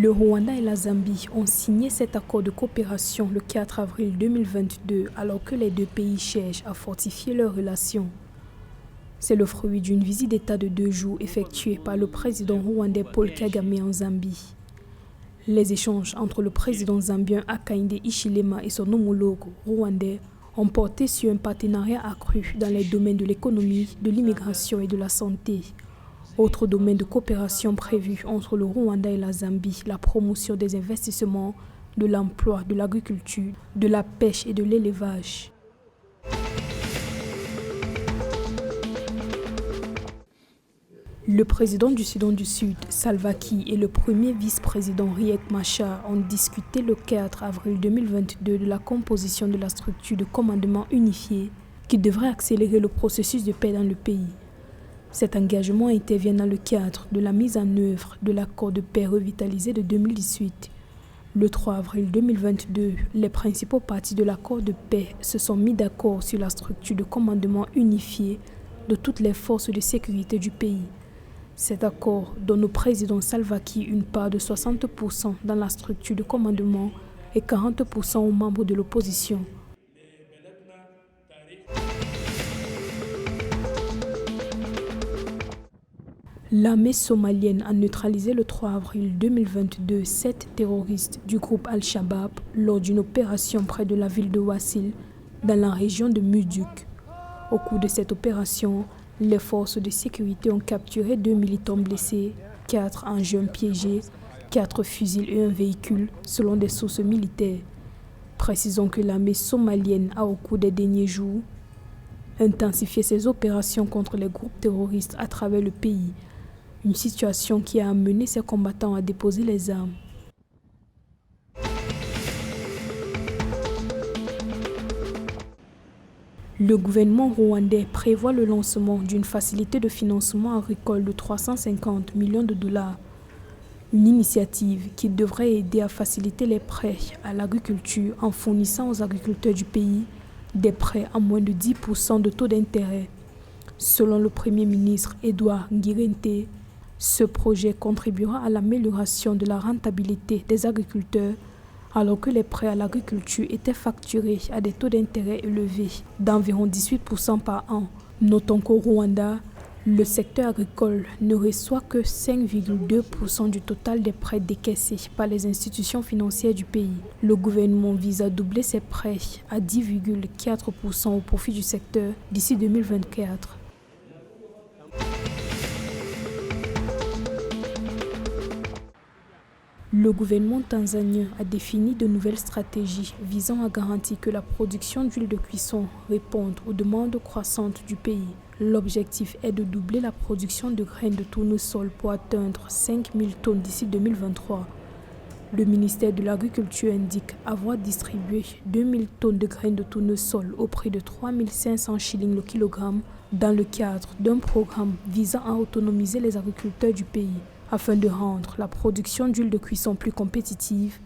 Le Rwanda et la Zambie ont signé cet accord de coopération le 4 avril 2022 alors que les deux pays cherchent à fortifier leurs relations. C'est le fruit d'une visite d'État de 2 jours effectuée par le président rwandais Paul Kagame en Zambie. Les échanges entre le président zambien Hakainde Hichilema et son homologue rwandais ont porté sur un partenariat accru dans les domaines de l'économie, de l'immigration et de la santé. Autre domaine de coopération prévu entre le Rwanda et la Zambie, la promotion des investissements, de l'emploi, de l'agriculture, de la pêche et de l'élevage. Le président du Soudan du Sud, Salva Kiir, et le premier vice-président Riek Machar ont discuté le 4 avril 2022 de la composition de la structure de commandement unifié qui devrait accélérer le processus de paix dans le pays. Cet engagement intervient dans le cadre de la mise en œuvre de l'accord de paix revitalisé de 2018. Le 3 avril 2022, les principaux parties de l'accord de paix se sont mis d'accord sur la structure de commandement unifié de toutes les forces de sécurité du pays. Cet accord donne au président Salva Kiir une part de 60% dans la structure de commandement et 40% aux membres de l'opposition. L'armée somalienne a neutralisé le 3 avril 2022 7 terroristes du groupe Al-Shabaab lors d'une opération près de la ville de Wassil, dans la région de Muduk. Au cours de cette opération, les forces de sécurité ont capturé 2 militants blessés, 4 engins piégés, 4 fusils et un véhicule, selon des sources militaires. Précisons que l'armée somalienne a, au cours des derniers jours, intensifié ses opérations contre les groupes terroristes à travers le pays. Une situation qui a amené ces combattants à déposer les armes. Le gouvernement rwandais prévoit le lancement d'une facilité de financement agricole de 350 millions de dollars. Une initiative qui devrait aider à faciliter les prêts à l'agriculture en fournissant aux agriculteurs du pays des prêts à moins de 10% de taux d'intérêt. Selon le Premier ministre Edouard Ngirente, ce projet contribuera à l'amélioration de la rentabilité des agriculteurs alors que les prêts à l'agriculture étaient facturés à des taux d'intérêt élevés d'environ 18% par an. Notons qu'au Rwanda, le secteur agricole ne reçoit que 5,2% du total des prêts décaissés par les institutions financières du pays. Le gouvernement vise à doubler ces prêts à 10,4% au profit du secteur d'ici 2024. Le gouvernement tanzanien a défini de nouvelles stratégies visant à garantir que la production d'huile de cuisson réponde aux demandes croissantes du pays. L'objectif est de doubler la production de graines de tournesol pour atteindre 5 000 tonnes d'ici 2023. Le ministère de l'Agriculture indique avoir distribué 2 000 tonnes de graines de tournesol au prix de 3 500 shillings le kilogramme dans le cadre d'un programme visant à autonomiser les agriculteurs du pays. Afin de rendre la production d'huile de cuisson plus compétitive,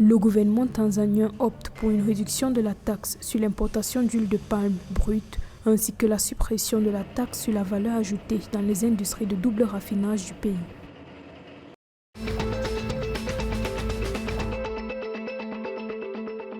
le gouvernement tanzanien opte pour une réduction de la taxe sur l'importation d'huile de palme brute ainsi que la suppression de la taxe sur la valeur ajoutée dans les industries de double raffinage du pays.